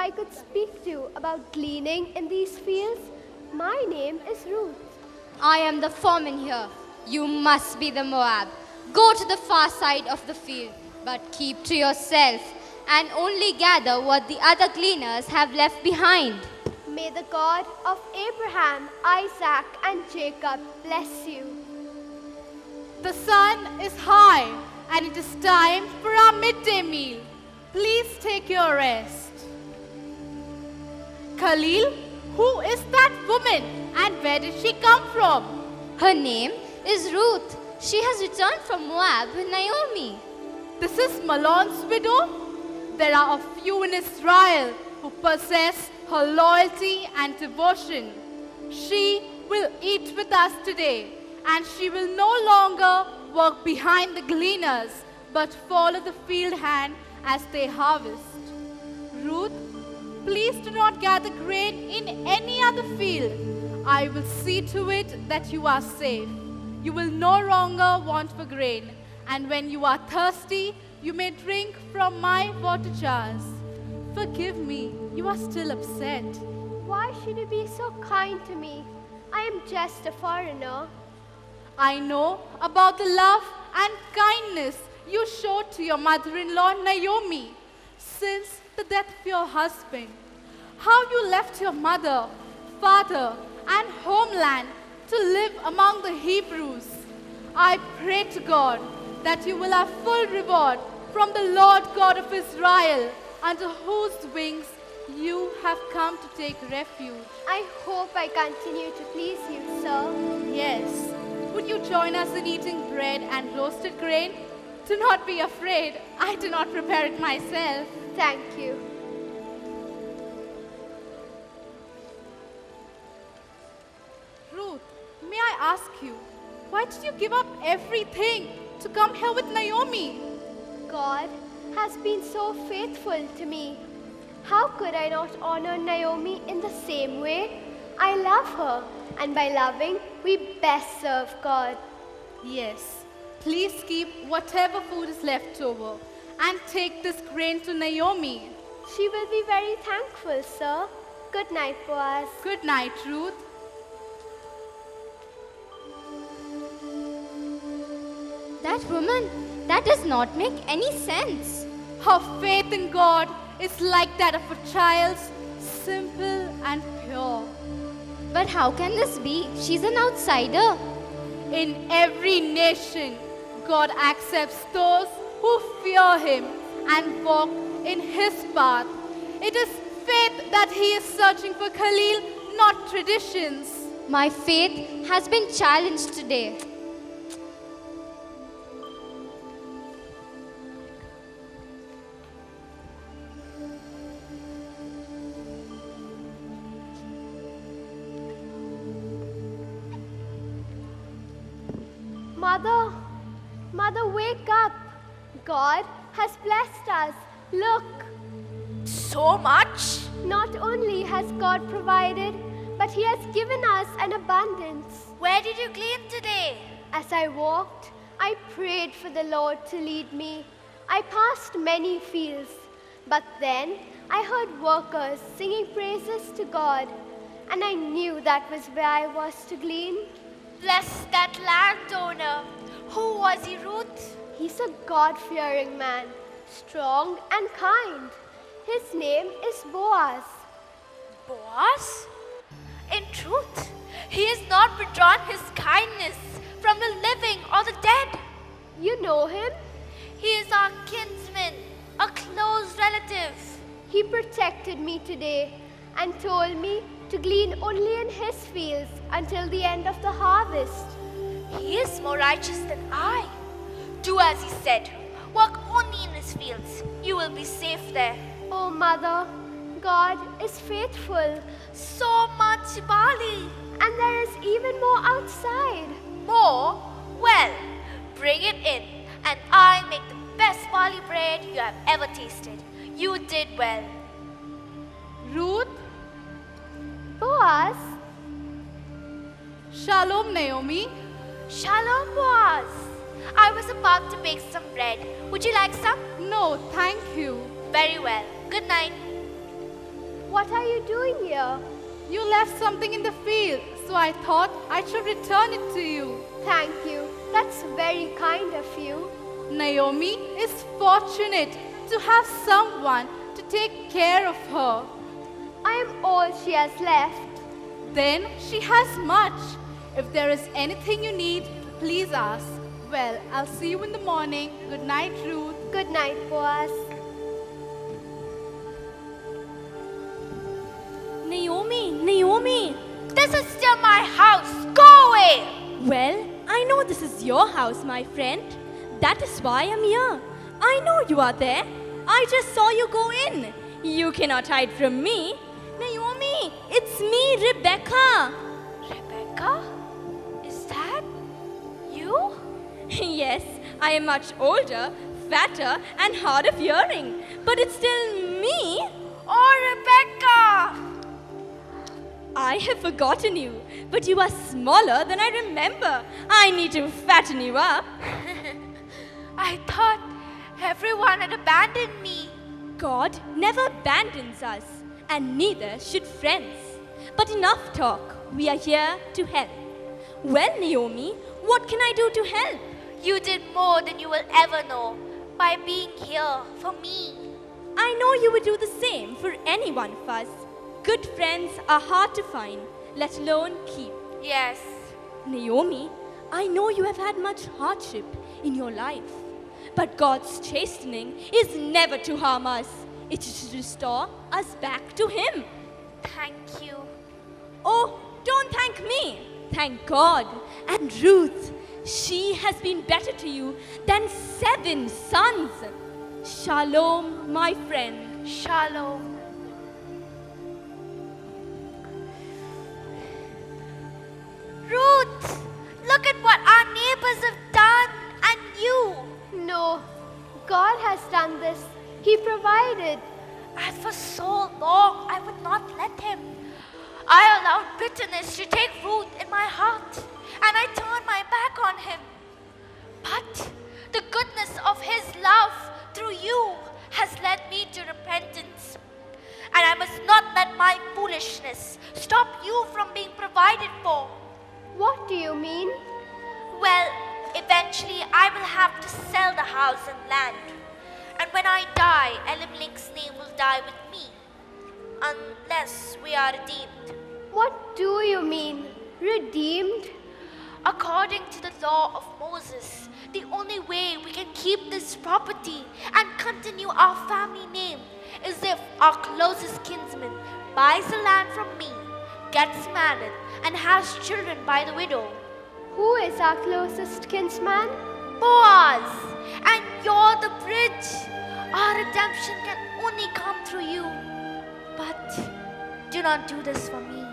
I could speak to about gleaning in these fields. My name is Ruth. I am the foreman here. You must be the Moab. Go to the far side of the field, but keep to yourself and only gather what the other gleaners have left behind. May the God of Abraham, Isaac, and Jacob bless you. The sun is high and it is time for our midday meal. Please take your rest. Khalil, who is that woman and where did she come from? Her name is Ruth. She has returned from Moab with Naomi. This is Mahlon's widow? There are a few in Israel who possess her loyalty and devotion. She will eat with us today, and she will no longer work behind the gleaners, but follow the field hand as they harvest. Ruth, please do not gather grain in any other field. I will see to it that you are safe. You will no longer want for grain, and when you are thirsty, you may drink from my water jars. Forgive me, you are still upset. Why should you be so kind to me? I am just a foreigner. I know about the love and kindness you showed to your mother-in-law Naomi since the death of your husband. How you left your mother, father, and homeland to live among the Hebrews. I pray to God that you will have full reward from the Lord God of Israel, under whose wings you have come to take refuge. I hope I continue to please you, sir. Yes. Would you join us in eating bread and roasted grain? Do not be afraid. I do not prepare it myself. Thank you. Ruth, may I ask you, why did you give up everything to come here with Naomi? God has been so faithful to me. How could I not honor Naomi in the same way? I love her, and by loving, we best serve God. Yes. Please keep whatever food is left over and take this grain to Naomi. She will be very thankful, sir. Good night, Boaz. Good night, Ruth. That woman, that does not make any sense. Her faith in God is like that of a child, simple and pure. But how can this be? She's an outsider. In every nation, God accepts those who fear Him and walk in His path. It is faith that He is searching for, Khalil, not traditions. My faith has been challenged today. Mother, wake up. God has blessed us. Look. So much? Not only has God provided, but He has given us an abundance. Where did you glean today? As I walked, I prayed for the Lord to lead me. I passed many fields, but then I heard workers singing praises to God, and I knew that was where I was to glean. Bless that landowner. Who was he, Ruth? He's a God-fearing man, strong and kind. His name is Boaz. Boaz? In truth, he has not withdrawn his kindness from the living or the dead. You know him? He is our kinsman, a close relative. He protected me today and told me to glean only in his fields until the end of the harvest. He is more righteous than I. Do as he said. Work only in his fields. You will be safe there. Oh, Mother, God is faithful. So much barley. And there is even more outside. More? Well, bring it in, and I'll make the best barley bread you have ever tasted. You did well. Ruth? Boaz? Shalom, Naomi. Shalom, Boaz. I was about to bake some bread. Would you like some? No, thank you. Very well. Good night. What are you doing here? You left something in the field, so I thought I should return it to you. Thank you. That's very kind of you. Naomi is fortunate to have someone to take care of her. I am all she has left. Then she has much. If there is anything you need, please ask. Well, I'll see you in the morning. Good night, Ruth. Good night, Boaz. Naomi! This is still my house. Go away. Well, I know this is your house, my friend. That is why I'm here. I know you are there. I just saw you go in. You cannot hide from me. Naomi, it's me, Rebecca. Rebecca? Is that you? Yes, I am much older, fatter, and hard of hearing. But it's still me. Oh, Rebecca! I have forgotten you, but you are smaller than I remember. I need to fatten you up. I thought everyone had abandoned me. God never abandons us, and neither should friends. But enough talk. We are here to help. Well, Naomi, what can I do to help? You did more than you will ever know by being here for me. I know you would do the same for any one of us. Good friends are hard to find, let alone keep. Yes. Naomi, I know you have had much hardship in your life. But God's chastening is never to harm us. It is to restore us back to Him. Thank you. Oh, don't thank me. Thank God. And Ruth, she has been better to you than 7 sons. Shalom, my friend. Shalom. Ruth, look at what our neighbors have done, and you. No, God has done this. He provided. And for so long, I would not let him. I allowed bitterness to take root in my heart, and I turned my back on him. But the goodness of his love through you has led me to repentance. And I must not let my foolishness stop you from being provided for. What do you mean? Well, eventually I will have to sell the house and land. And when I die, Elimelech's name will die with me, unless we are redeemed. What do you mean? Redeemed? According to the law of Moses, the only way we can keep this property and continue our family name is if our closest kinsman buys the land from me, gets married, and has children by the widow. Who is our closest kinsman? Boaz, and you're the bridge. Our redemption can only come through you. But do not do this for me.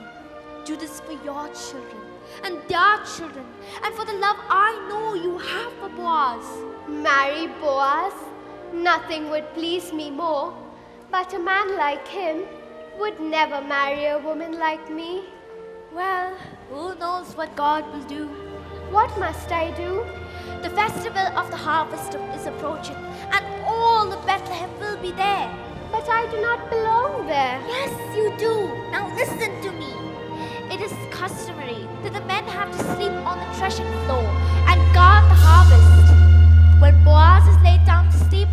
Do this for your children and their children, and for the love I know you have for Boaz. Marry Boaz? Nothing would please me more. But a man like him would never marry a woman like me. Well, who knows what God will do? What must I do? The festival of the harvest is approaching, and all of Bethlehem will be there. But I do not belong there. Yes, you do. Now listen to me. It is customary that the men have to sleep on the threshing floor and guard the harvest. When Boaz is laid down to sleep,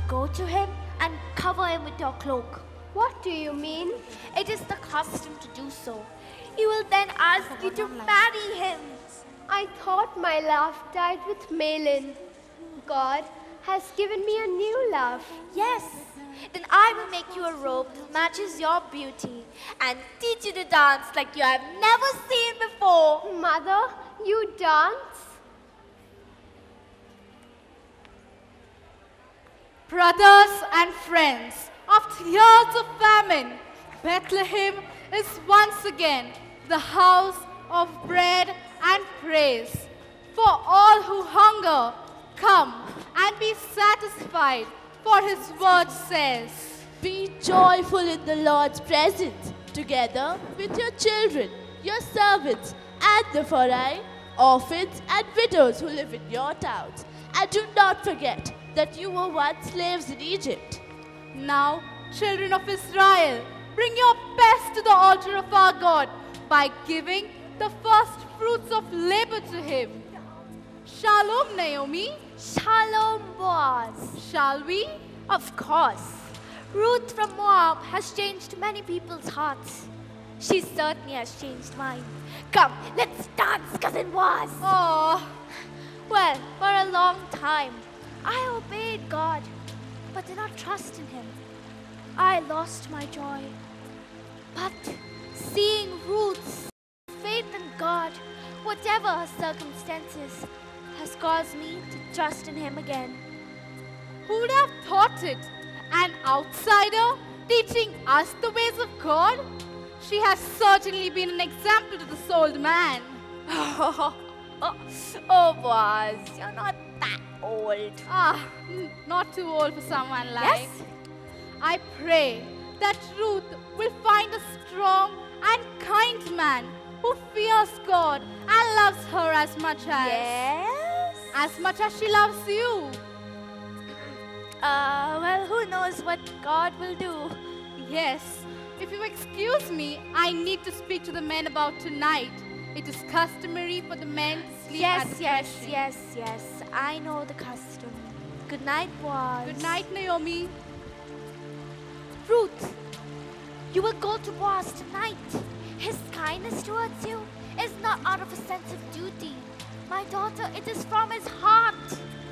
go to him and cover him with your cloak. What do you mean? It is the custom to do so. He will then ask you to marry him. I thought my love died with Malin. God has given me a new love. Yes, then I will make you a robe that matches your beauty and teach you to dance like you have never seen before. Mother, you dance? Brothers and friends, after years of famine, Bethlehem is once again the house of bread and praise. For all who hunger, come and be satisfied, for his word says, Be joyful in the Lord's presence, together with your children, your servants, and the foreign, orphans, and widows who live in your towns. And do not forget that you were once slaves in Egypt. Now, children of Israel, bring your the altar of our God by giving the first fruits of labor to him. Shalom, Naomi. Shalom, Boaz. Shall we? Of course. Ruth from Moab has changed many people's hearts. She certainly has changed mine. Come, let's dance, Cousin Boaz. Oh, Well, for a long time, I obeyed God, but did not trust in Him. I lost my joy. But seeing Ruth's faith in God, whatever her circumstances, has caused me to trust in Him again. who would have thought it? An outsider teaching us the ways of God? She has certainly been an example to this old man. Oh, Boaz, you're not that old. Not too old for someone like. Yes? I pray that Ruth will find a strong and kind man who fears God and loves her as much as she loves you. Well, who knows what God will do? Yes. If you excuse me, I need to speak to the men about tonight. It is customary for the men to sleep at the threshing. Yes. I know the custom. Good night, Boaz. Good night, Naomi. Ruth, you will go to Boaz tonight. His kindness towards you is not out of a sense of duty. My daughter, it is from his heart.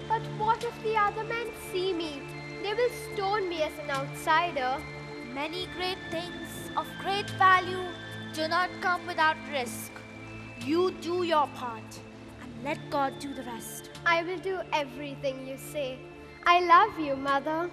But what if the other men see me? They will stone me as an outsider. Many great things of great value do not come without risk. You do your part and let God do the rest. I will do everything you say. I love you, Mother.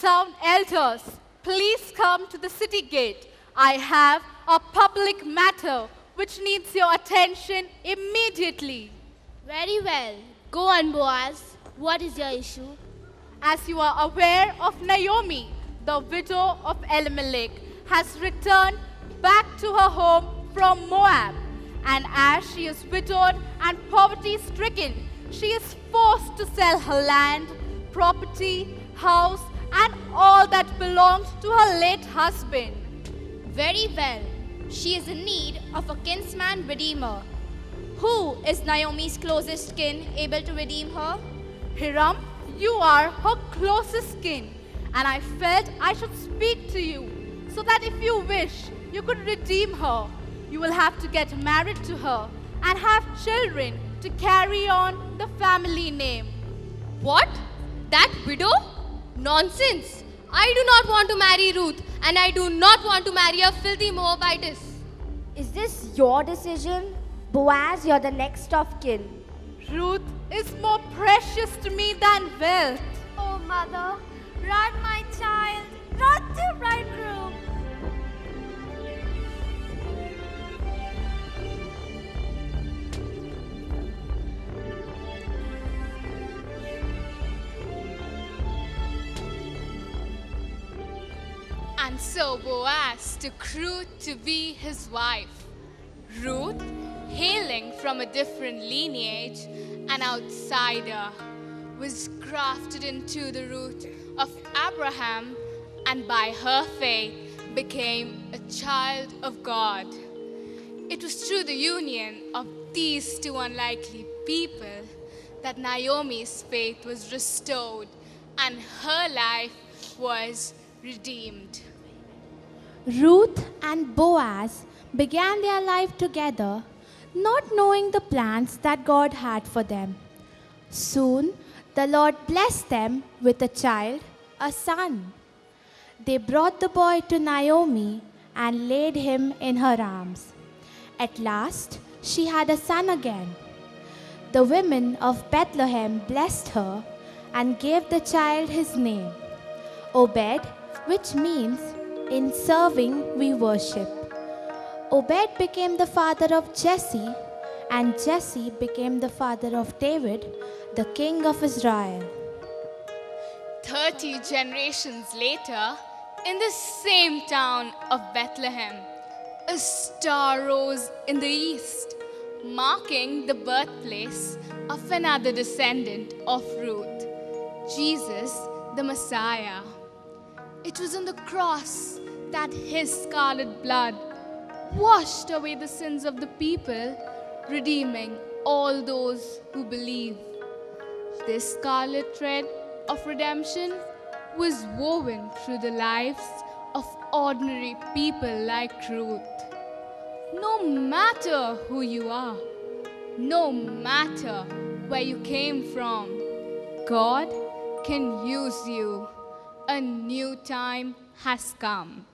town elders, please come to the city gate. I have a public matter which needs your attention immediately. Very well. Go on, Boaz. What is your issue? As you are aware of Naomi, the widow of Elimelech, has returned back to her home from Moab. And as she is widowed and poverty-stricken, she is forced to sell her land, property, house, and all that belonged to her late husband. Very well. She is in need of a kinsman redeemer. Who is Naomi's closest kin able to redeem her? Hiram, you are her closest kin, and I felt I should speak to you, so that if you wish, you could redeem her. You will have to get married to her and have children to carry on the family name. What? That widow? Nonsense! I do not want to marry Ruth, and I do not want to marry a filthy Moabitess. Is this your decision? Boaz, you're the next of kin. Ruth is more precious to me than wealth. Oh, Mother, Run, my child, run to bridegroom. And so Boaz took Ruth to be his wife. Ruth, hailing from a different lineage, an outsider, was grafted into the root of Abraham, and by her faith became a child of God. It was through the union of these two unlikely people that Naomi's faith was restored and her life was redeemed. Ruth and Boaz began their life together, not knowing the plans that God had for them. Soon, the Lord blessed them with a child, a son. They brought the boy to Naomi and laid him in her arms. At last, she had a son again. The women of Bethlehem blessed her and gave the child his name, Obed, which means, in serving we worship. Obed became the father of Jesse, and Jesse became the father of David, the king of Israel. 30 generations later, in the same town of Bethlehem, a star rose in the east, marking the birthplace of another descendant of Ruth, Jesus the Messiah. It was on the cross that his scarlet blood washed away the sins of the people, redeeming all those who believe. This scarlet thread of redemption was woven through the lives of ordinary people like Ruth. No matter who you are, no matter where you came from, God can use you. A new time has come.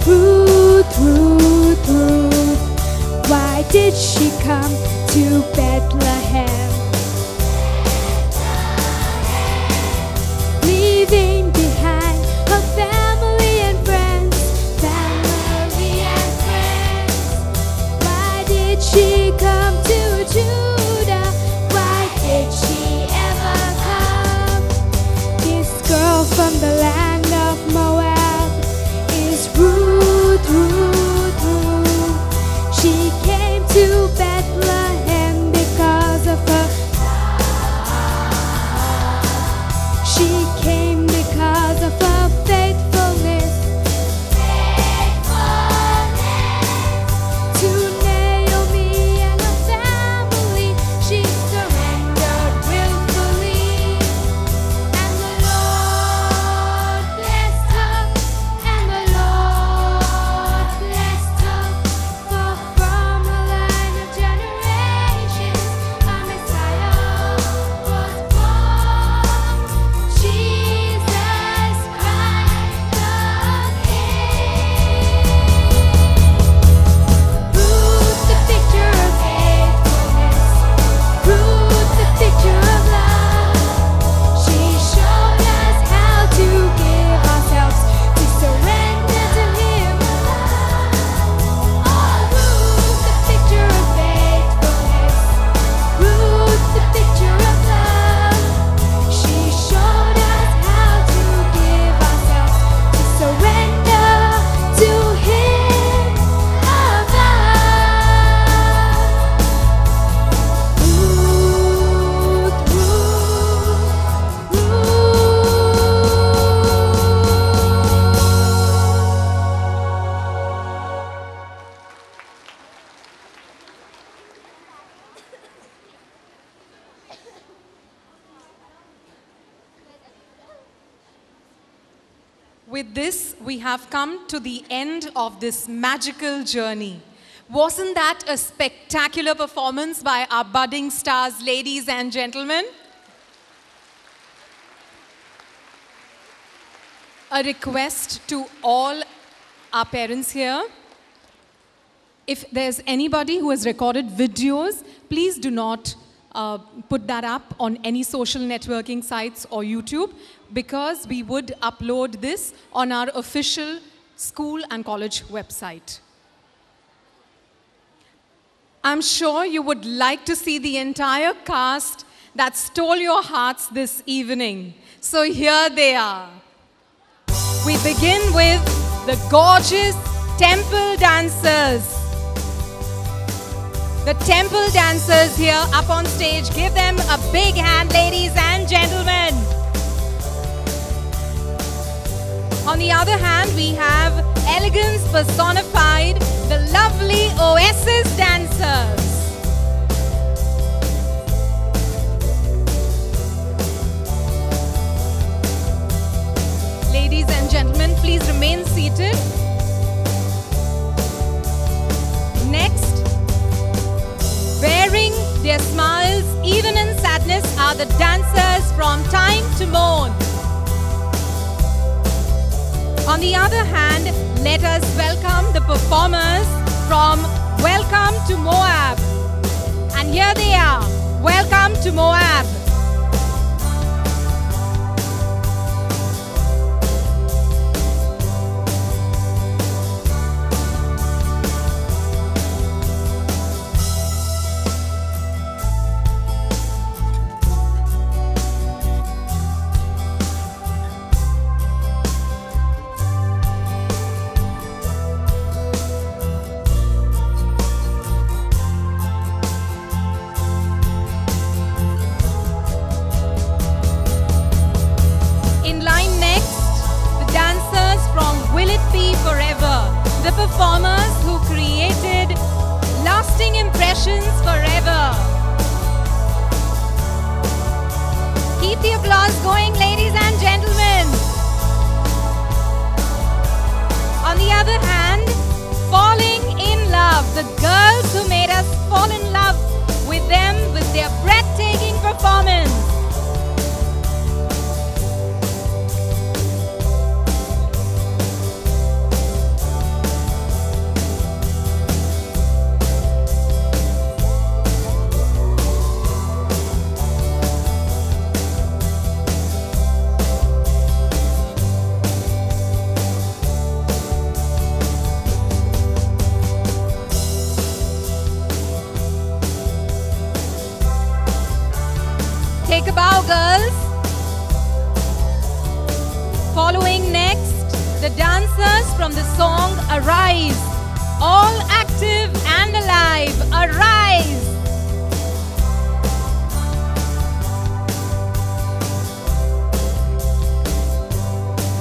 Ruth, Ruth, Ruth, why did she come to Bethlehem? Leaving behind her family and friends, Why did she come to Judah? Why did she ever come? This girl from the land of Moab is Ruth, Ruth, Ruth. She came to Bethlehem because of With this, we have come to the end of this magical journey. Wasn't that a spectacular performance by our budding stars, ladies and gentlemen? A request to all our parents here. If there's anybody who has recorded videos, please do not put that up on any social networking sites or YouTube, because we would upload this on our official school and college website. I'm sure you would like to see the entire cast that stole your hearts this evening. So here they are. We begin with the gorgeous temple dancers. The temple dancers here up on stage. Give them a big hand, ladies and gentlemen. On the other hand, we have elegance personified, the lovely Oasis dancers. Ladies and gentlemen, please remain seated. Next, wearing their smiles even in sadness are the dancers from Time to Mourn. On the other hand, let us welcome the performers from Welcome to Moab. And here they are. Welcome to Moab. The performers who created lasting impressions forever. Keep the applause going, ladies and gentlemen. On the other hand, falling in love. The girls who made us fall in love with them with their breathtaking performance. Take a bow, girls. Following next, the dancers from the song Arise. All active and alive, arise.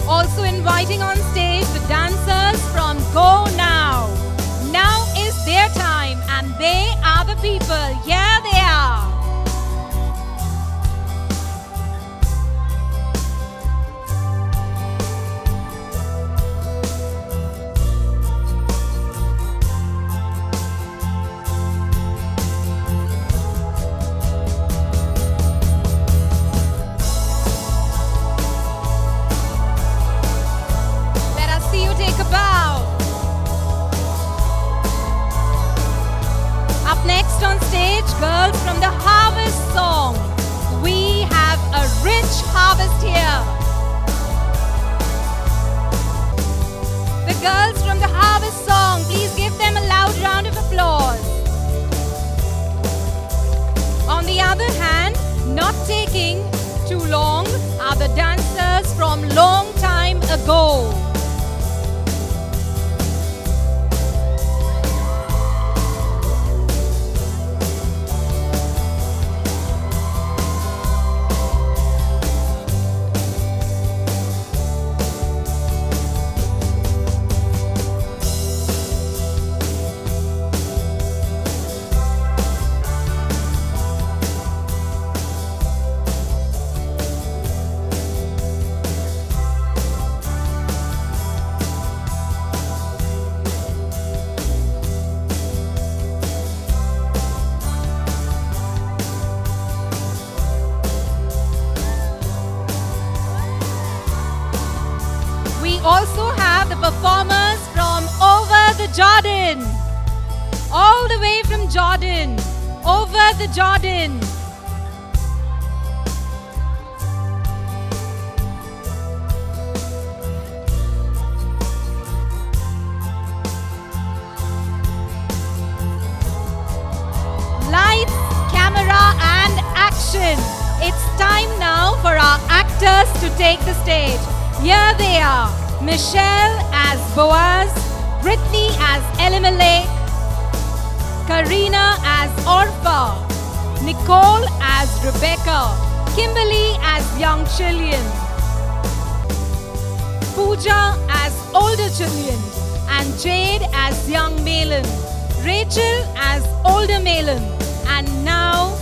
Also inviting on stage the dancers from Go Now. Now is their time and they are the people. Here they are. Next on stage, girls from the Harvest Song. We have a rich harvest here. The girls from the Harvest Song, please give them a loud round of applause. On the other hand, not taking too long are the dancers from Long Time Ago. we also have the performers from over the Jordan. All the way from Jordan. Over the Jordan. Lights, camera, and action. It's time now for our actors to take the stage. Here they are. Michelle as Boaz, Brittany as Elimelech, Karina as Orpha, Nicole as Rebecca, Kimberly as young Chilean, Pooja as older Chilean, and Jade as young Malin, Rachel as older Malin, and now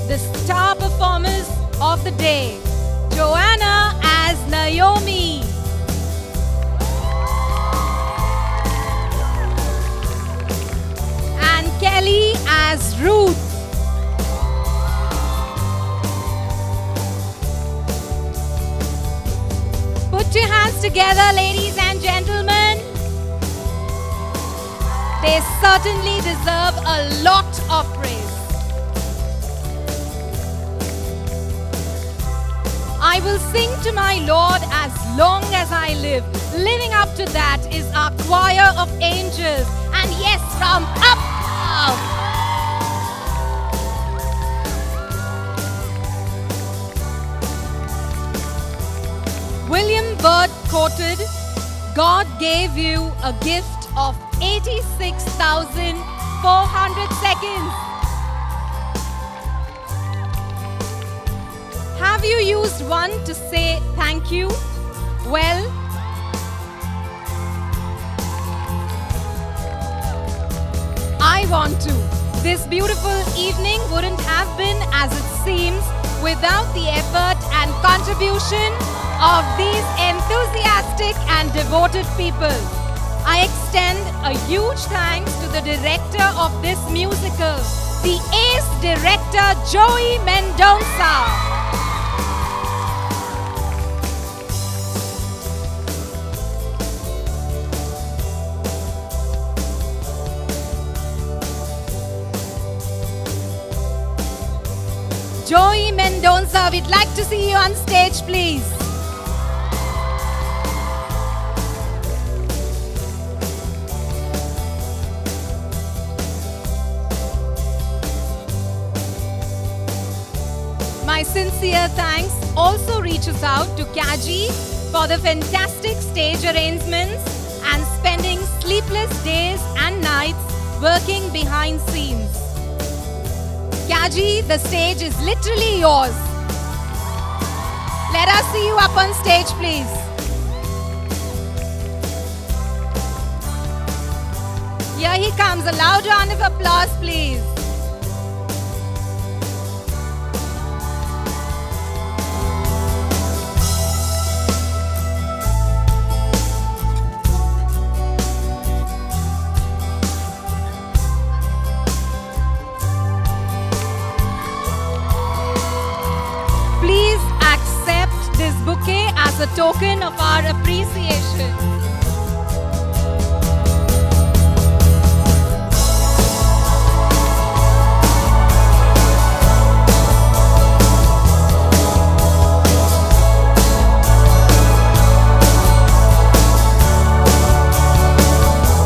the star performers of the day, Joanna as Naomi, and Kelly as Ruth. Put your hands together, ladies and gentlemen. They certainly deserve a lot of praise. I will sing to my Lord as long as I live. Living up to that is our choir of angels. And yes, from up above. William Byrd quoted, God gave you a gift of 86,400 seconds. Have you used one to say thank you? Well, I want to. This beautiful evening wouldn't have been as it seems without the effort and contribution of these enthusiastic and devoted people. I extend a huge thanks to the director of this musical, the ace director Joey Mendonça. Joey Mendonça, we'd like to see you on stage, please. My sincere thanks also reaches out to Kaji for the fantastic stage arrangements and spending sleepless days and nights working behind scenes. Kaji, the stage is literally yours. Let us see you up on stage, please. Here he comes. A loud round of applause, please. Please accept this bouquet as a token of our appreciation.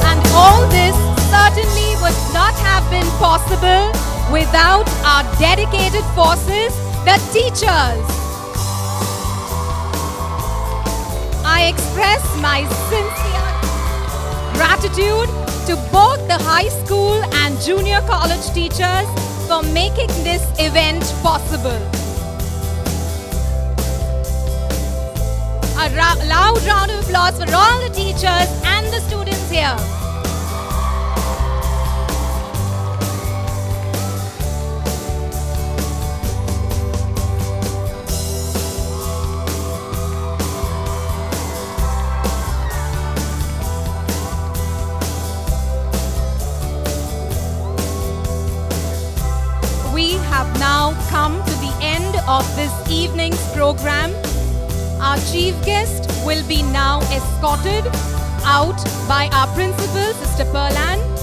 And all this certainly would not have been possible without our dedicated forces, the teachers. I express my sincere gratitude to both the high school and junior college teachers for making this event possible. A loud round of applause for all the teachers and the students here. We have now come to the end of this evening's program. Our chief guest will be now escorted out by our principal, Sister Perlan.